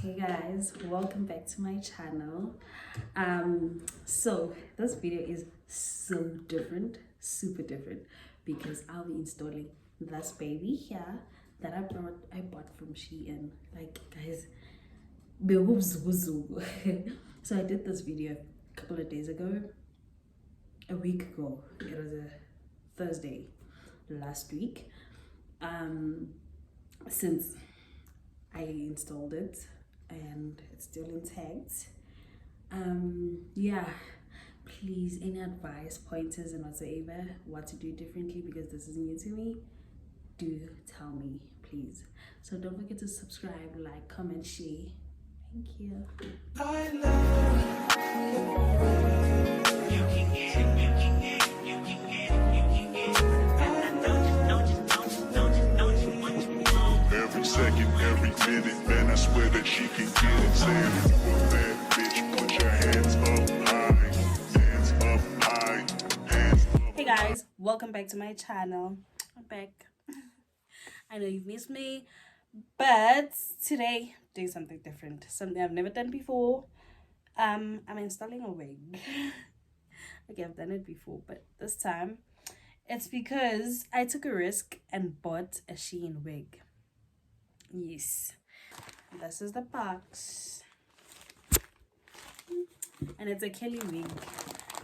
Hey guys, welcome back to my channel. So this video is so different, super different, because I'll be installing this baby here that I bought from Shein. Like guys, so I did this video a couple of days ago, a week ago. It was a Thursday last week. Since I installed it and it's still intact. Yeah, please, any advice, pointers, and whatsoever, what to do differently, because this is new to me, do tell me, please. So don't forget to subscribe, like, comment, share. Thank you. I love every second, every minute, man, I swear that she can get it. Saying if you a bad bitch, put your hands up high, hands up high, hands up. Hey guys, welcome back to my channel. I'm back. I know you've missed me, but today doing something different, something I've never done before. I'm installing a wig. Okay, I've done it before, but this time it's because I took a risk and bought a Shein wig. Yes, this is the box, and it's a Kelly wig.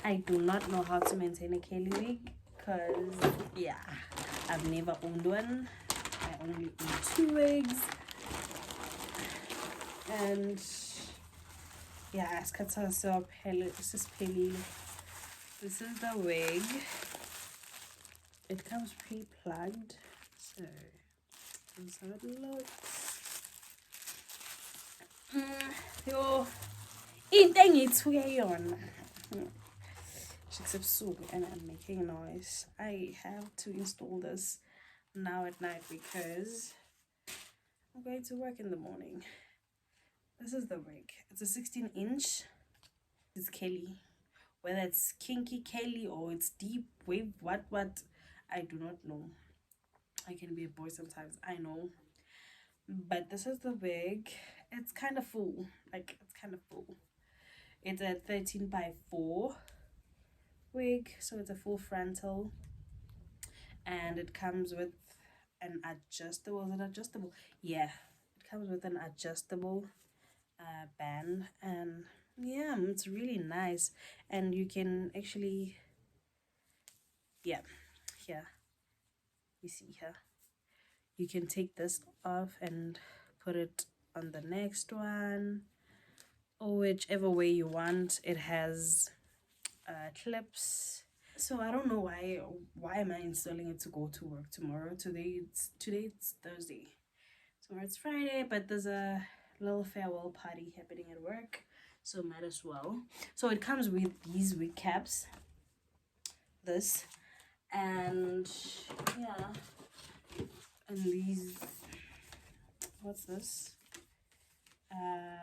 I do not know how to maintain a Kelly wig because yeah, I've never owned one. I only own 2 wigs, and yeah, this is the wig. It comes pre-plugged, so that's how it looks. Yo, into engithuke yona. And I'm making noise. I have to install this now at night because I'm going to work in the morning. This is the wig. It's a 16-inch. It's Kelly. Whether it's kinky Kelly or it's deep wave, what, I do not know. I can be a boy sometimes, I know. But this is the wig. It's kind of full. It's a 13x4 wig, so it's a full frontal, and it comes with an adjustable. Is it adjustable? Yeah, it comes with an adjustable band, and yeah, it's really nice. And you can actually, yeah, here you see here, you can take this off and put it on the next one, or whichever way you want. It has clips. So I don't know why am I installing it to go to work tomorrow. Today it's Thursday, tomorrow it's Friday, but there's a little farewell party happening at work, so might as well. So it comes with these wig caps, this, and yeah, and these, what's this, I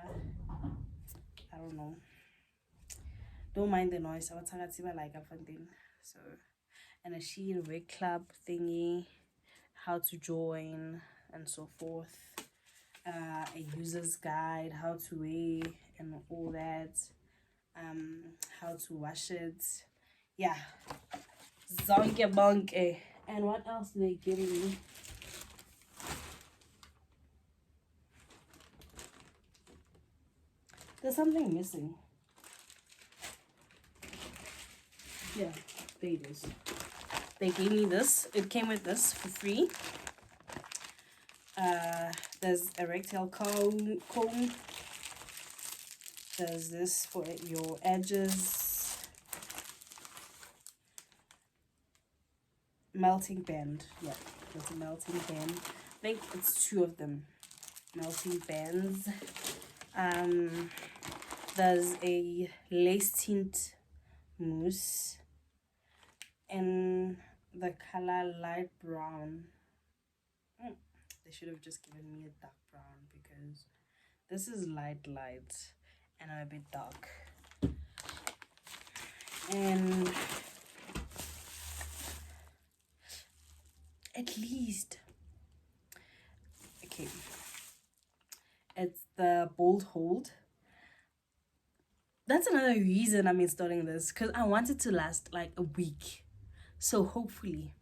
don't know, don't mind the noise. Like so, and a Shein wig club thingy, how to join and so forth, a user's guide, how to wear and all that, how to wash it, yeah, zonke bonke. And what else did they give me? There's something missing. Yeah, there it is. They gave me this. It came with this for free. There's a rectangle comb. There's this for your edges. Melting band. Yeah, it's a melting band. I think it's 2 of them. Melting bands. There's a lace tint mousse in the color light brown. They should have just given me a dark brown because this is light and I'm a bit dark. And at least, okay, it's the bold hold. That's another reason I'm installing this, because I want it to last like a week. So hopefully,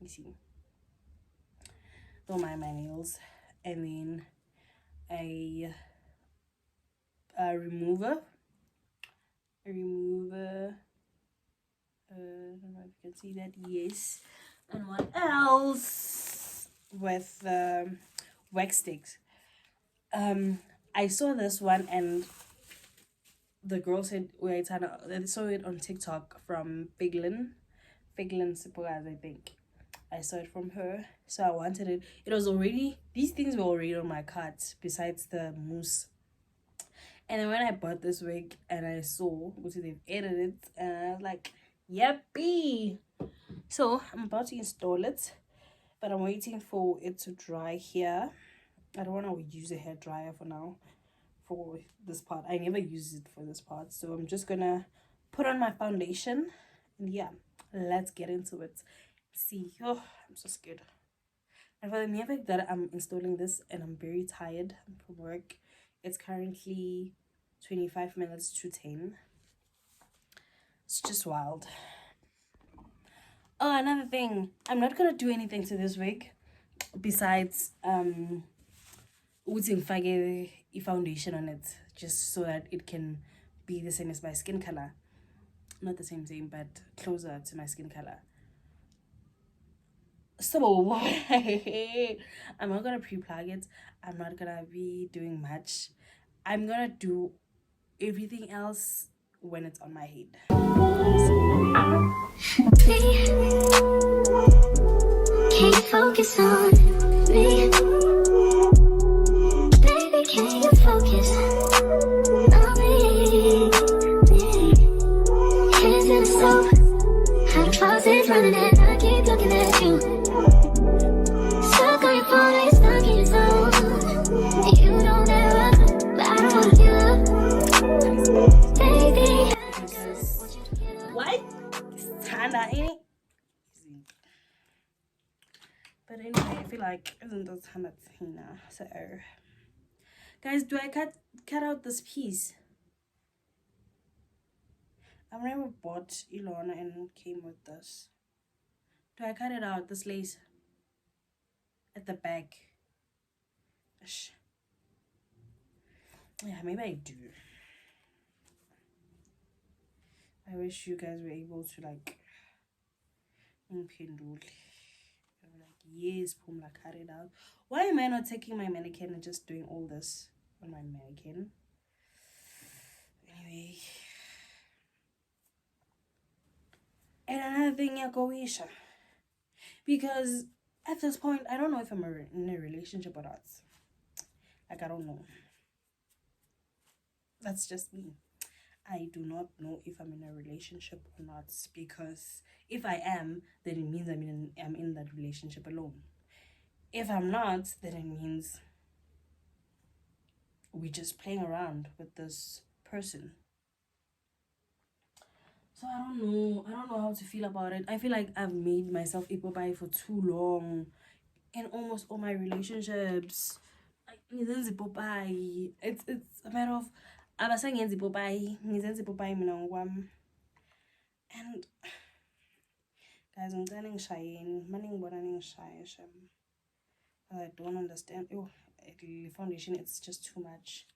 you see, don't mind my nails. And then a remover. A remover. I don't know if you can see that. Yes. And what else? With wax sticks. I saw this one and the girl said, wait, I saw it on TikTok from Figlin Sipuraz, I think. I saw it from her, so I wanted it. It was already, these things were already on my cart besides the mousse. And then when I bought this wig and I saw what they've edited it, and I was like, yuppie. So I'm about to install it, but I'm waiting for it to dry here. I don't want to use a hair dryer for now for this part. I never use it for this part, so I'm just gonna put on my foundation, and yeah, let's get into it. See, oh, I'm so scared. And for the mere fact that I'm installing this and I'm very tired from work, it's currently 25 minutes to 10. It's just wild. Oh, another thing, I'm not gonna do anything to this wig besides using a foundation on it, just so that it can be the same as my skin color. Not the same, but closer to my skin color. So I'm not gonna pre-plug it. I'm not gonna be doing much. I'm gonna do everything else when it's on my head. Can you focus on me? Baby, can you focus on me? Hands in the soap, how the faucet's running and I keep looking at you. Stuck on your phone, you're stuck in your zone. You don't ever, but I don't wanna give up. Baby, what? It's kinda ain't it? But anyway, I feel like isn't those kinda Tina. So guys, do I cut out this piece? I've never bought Ilona and came with this. Do I cut it out, this lace at the back? Yeah, maybe I do. I wish you guys were able to like impindule. Like, yes, Pumla, cut it out. Why am I not taking my mannequin and just doing all this on my mannequin? Anyway. And another thing, Yakoisha. Because at this point, I don't know if I'm in a relationship or not. Like, I don't know. That's just me. I do not know if I'm in a relationship or not, because if I am, then it means I'm in that relationship alone. If I'm not, then it means we're just playing around with this person. So I don't know how to feel about it. I feel like I've made myself ipopai for too long in almost all my relationships. It's a matter of abasangenza ipopai, ngizenza ipopai mina ngokwami. And guys, I'm telling Shein, I don't understand. Oh, the foundation, it's just too much.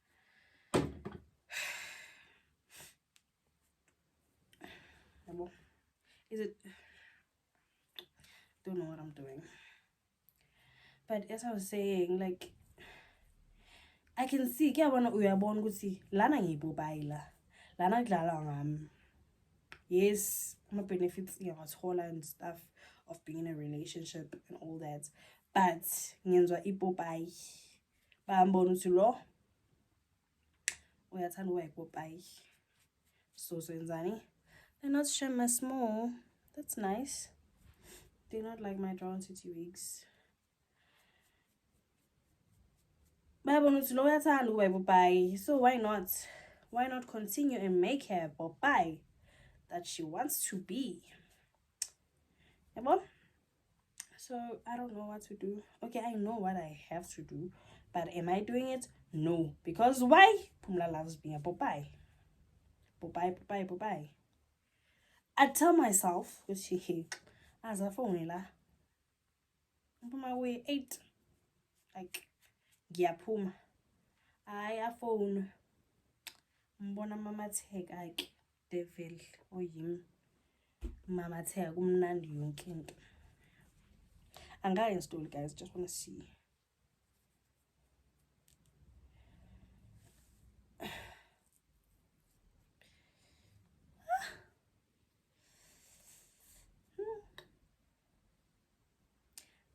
Is it? Don't know what I'm doing. But as I was saying, like, I can see kuyabona uyabona ukuthi lana ngiyipopayi lana kudlala ngami. Yes, my benefits ngiyawathola and stuff of being in a relationship and all that, but ngiyenzwa ipopayi. Bayambona ukuthi lo uyathanda ukuba ipopayi. So wenzani? They're not showing small. That's nice. They're not like my Drown City wigs. So why not continue and make her Popeye that she wants to be? So I don't know what to do. Okay, I know what I have to do, but am I doing it? No, because why? Pumla loves being a Popeye. Popeye, Popeye, Popeye. I tell myself, as a phone, I'm on my way 8. Like, yeah, pum. I a phone. Mbona mama tag, like, devil, or him. Mama tag, umnandi yonke into. Install, guys, just want to see.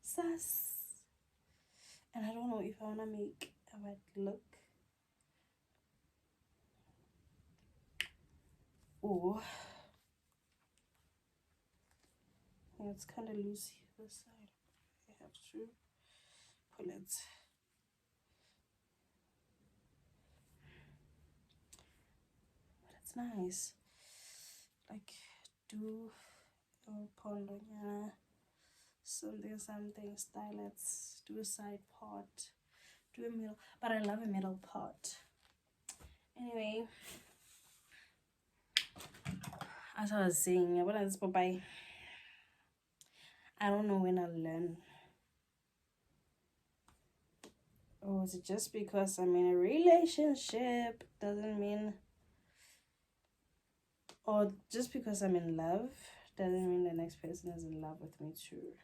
Sass. And I don't know if I want to make a red look. Or yeah, it's kind of loose this side. I have to pull it. But it's nice. Like, do pond on something style. Let's do a side part, do a middle, but I love a middle part. Anyway, as I was saying, I don't know when I'll learn. Or is it just because I'm in a relationship doesn't mean, or just because I'm in love doesn't mean the next person is in love with me too.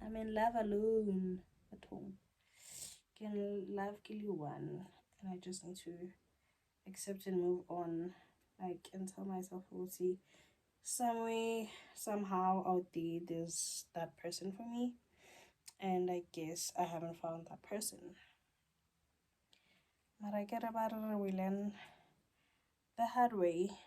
I'm in love alone at home. Can love kill you one? And I just need to accept and move on. Like, and tell myself, we'll see. Some way, somehow out there's that person for me. And I guess I haven't found that person. But I get about it, we learn the hard way.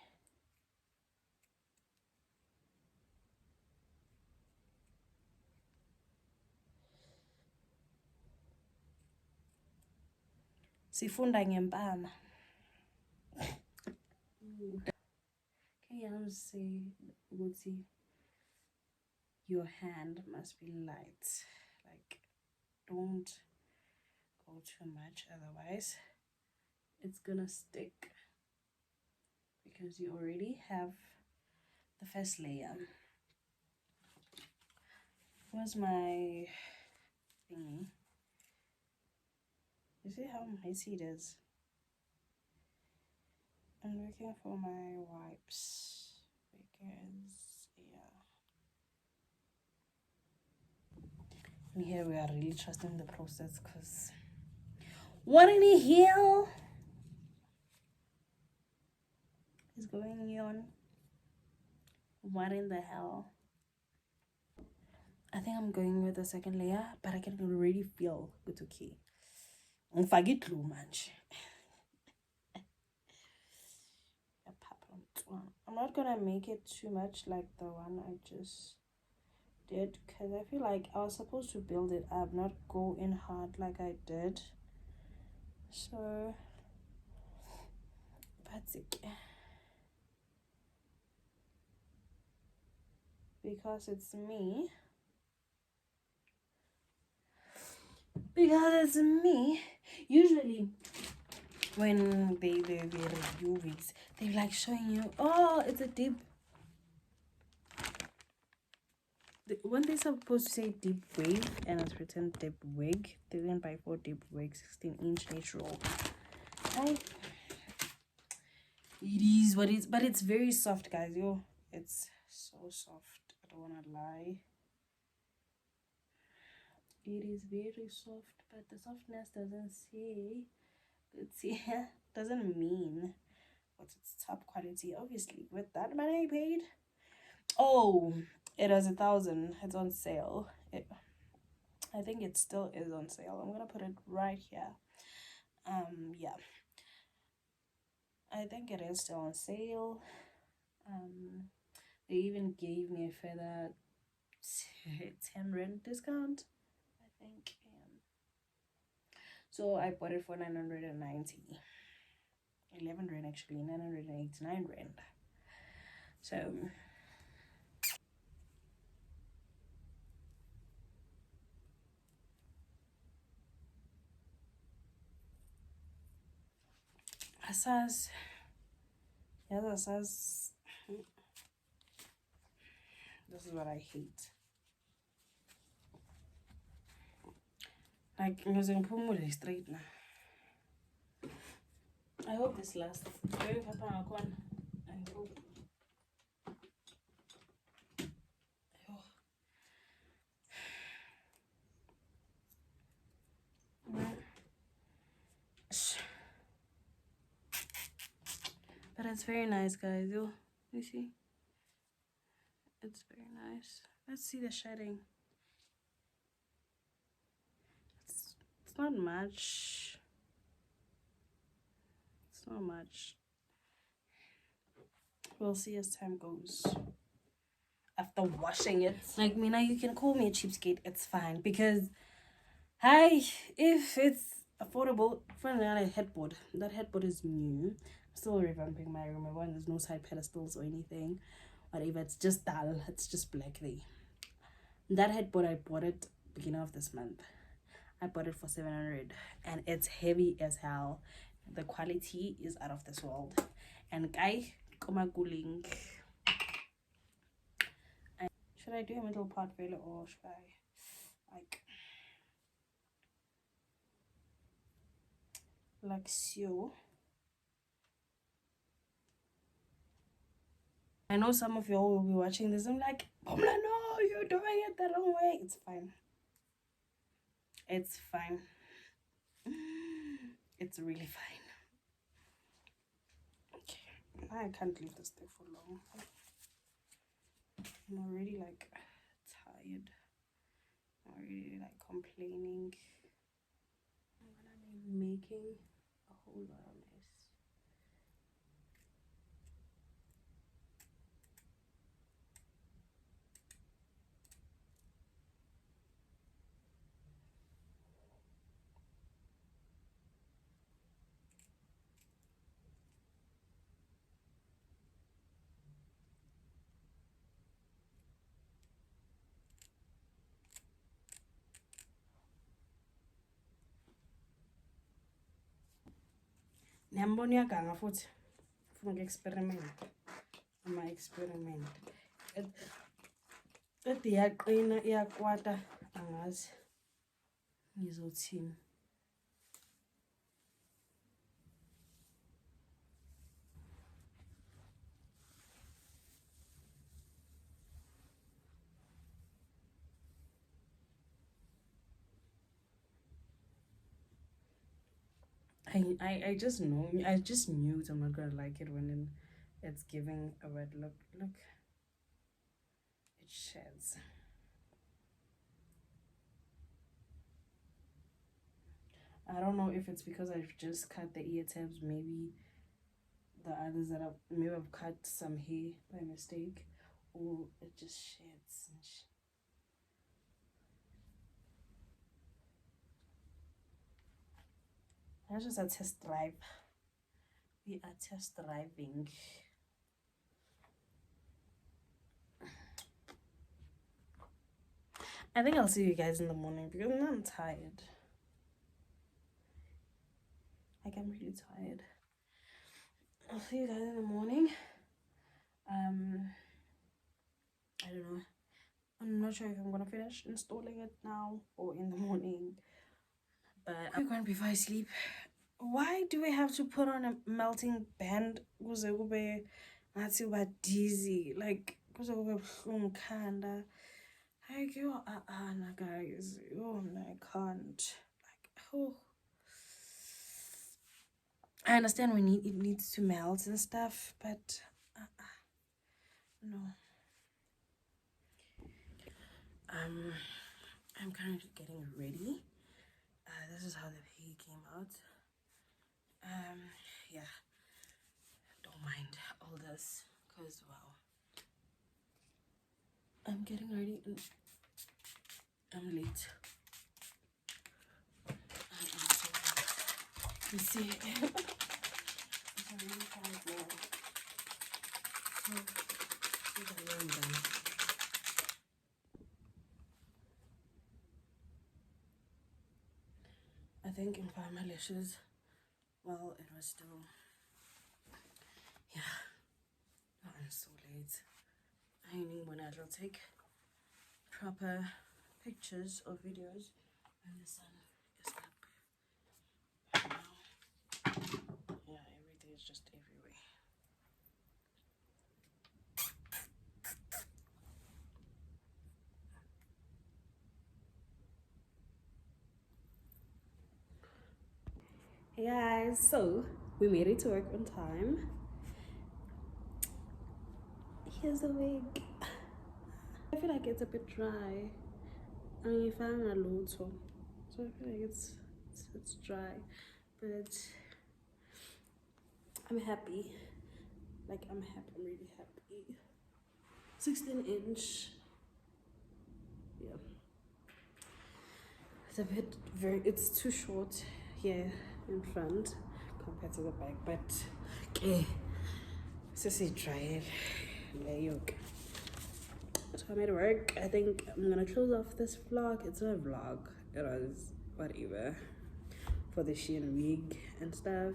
Sifunda ngempama. Can say your hand must be light. Like, don't go too much, otherwise it's gonna stick, because you already have the first layer. Where's my thingy? You see how messy it is? I'm looking for my wipes because, yeah. And here we are really trusting the process, because what in the hell is going on? What in the hell? I think I'm going with the second layer, but I can already feel good. Okay. I'm not gonna make it too much like the one I just did, because I feel like I was supposed to build it up, not go in hard like I did. So that's it. Because it's me. Usually when they review wigs, they like showing you, oh, it's a deep. When they're supposed to say deep wave and it's written deep wig, 3x4 deep wig, 16-inch natural. It is what it is, but it's very soft, guys. It's so soft. I don't wanna lie. It is very soft, but the softness doesn't mean what's its top quality. Obviously, with that money I paid. Oh, it was 1,000. It's on sale. I think it still is on sale. I'm gonna put it right here. Yeah, I think it is still on sale. They even gave me a further 10 rand discount, I think. So I bought it for 990. 11 rand actually, 989 rand. So Asas. Yeah, asas. This is what I hate. Like, using pumule straight now. I hope this lasts. Very happy, I hope. But it's very nice, guys. You see? It's very nice. Let's see the shading. It's not much. It's not much. We'll see as time goes. After washing it. Like, Mina, you can call me a cheapskate. It's fine. Because, hi, if it's affordable, find another headboard. That headboard is new. I'm still revamping my room. There's no side pedestals or anything. Whatever. It's just dull. It's just black there. That headboard, I bought it beginning of this month. I bought it for 700 and it's heavy as hell. The quality is out of this world. And guy, koma guling. Should I do a middle part velo or should I like so? I know some of y'all will be watching this. I'm like, Pomla, no, you're doing it the wrong way. It's fine. It's fine. It's really fine. Okay, I can't leave this there for long. I'm already like tired. I'm already like complaining. I'm gonna be making a whole lot of mess. Niyambona uyaganga futhi ufuna uku-experiment ama-experiment ede iyaqina iyakwata angazi ngizothini. I just know. I just knew I'm not gonna like it when it's giving a red look. Look, it sheds. I don't know if it's because I've just cut the ear tabs. Maybe the others that I've cut some hair by mistake, or it just sheds. That's just a test drive. We are test driving. I think I'll see you guys in the morning because I'm tired. Like, I'm really tired. I'll see you guys in the morning. I don't know. I'm not sure if I'm gonna finish installing it now or in the morning. But I'm going before I sleep. Why do we have to put on a melting band? Kuze kube ngathi uba dizzy. Like, kuze kube buhlungu khanda. Like, guys. Oh, no, I can't. Like, oh. I understand it needs to melt and stuff, but no. I'm currently getting ready. This is how the pig came out. Yeah. Don't mind all this, cause wow. I'm getting ready and I'm late. You see, I'm really tired now. I think in my lashes, well, it was still Yeah. Oh, I'm so late. I need when I'll take proper pictures or videos when the sun is up. Yeah, every day is just everywhere. Hey guys, so we made it to work on time. Here's the wig. I feel like it's a bit dry. I mean, if I'm a load, so I feel like it's dry, but I'm happy. Like I'm happy. I'm really happy. 16-inch. Yeah. It's a bit it's too short here in front compared to the back, but okay. So see dry it. So I'm at work. I think I'm gonna close off this vlog. It's not a vlog. It was whatever for the Shein wig and stuff.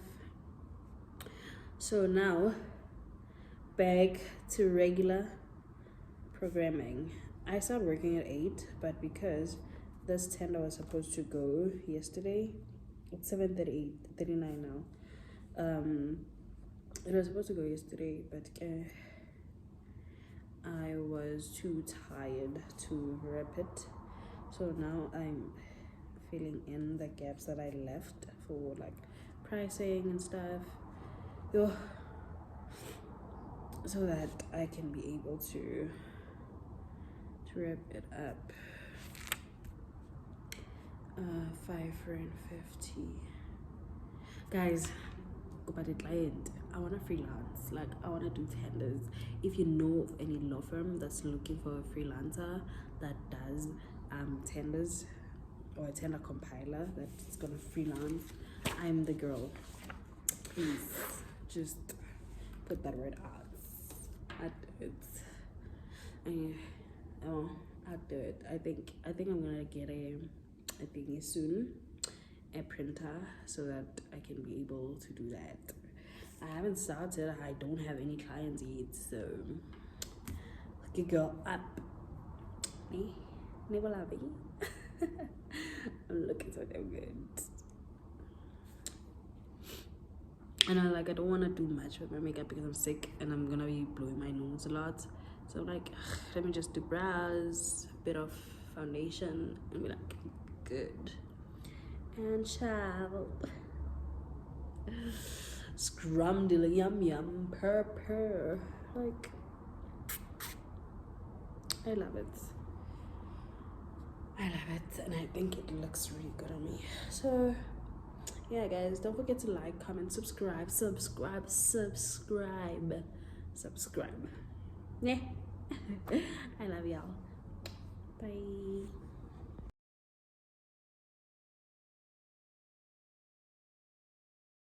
So now back to regular programming. I started working at 8, but because this tender was supposed to go yesterday, it's 7:39 now. It was supposed to go yesterday, but I was too tired to rep it. So now I'm filling in the gaps that I left for like pricing and stuff. Yo, so that I can be able to wrap it up. 550 guys. But the client, I want to freelance. Like I want to do tenders. If you know of any law firm that's looking for a freelancer that does tenders, or a tender compiler that's gonna freelance, I'm the girl. Please just put that word out. I'll do it. I'll do it. I think I'm gonna get a thingy soon, a printer, so that I can be able to do that. I haven't started. I don't have any clients yet, so look a girl up. Me, never love you. I'm looking so damn good. And I don't want to do much with my makeup because I'm sick and I'm gonna be blowing my nose a lot. So I'm like, let me just do brows, a bit of foundation, and be like, good. And child, scrumdiddly yum yum, purr. Like, I love it. And I think it looks really good on me. So yeah guys, don't forget to like, comment, subscribe. Yeah. I love y'all. Bye.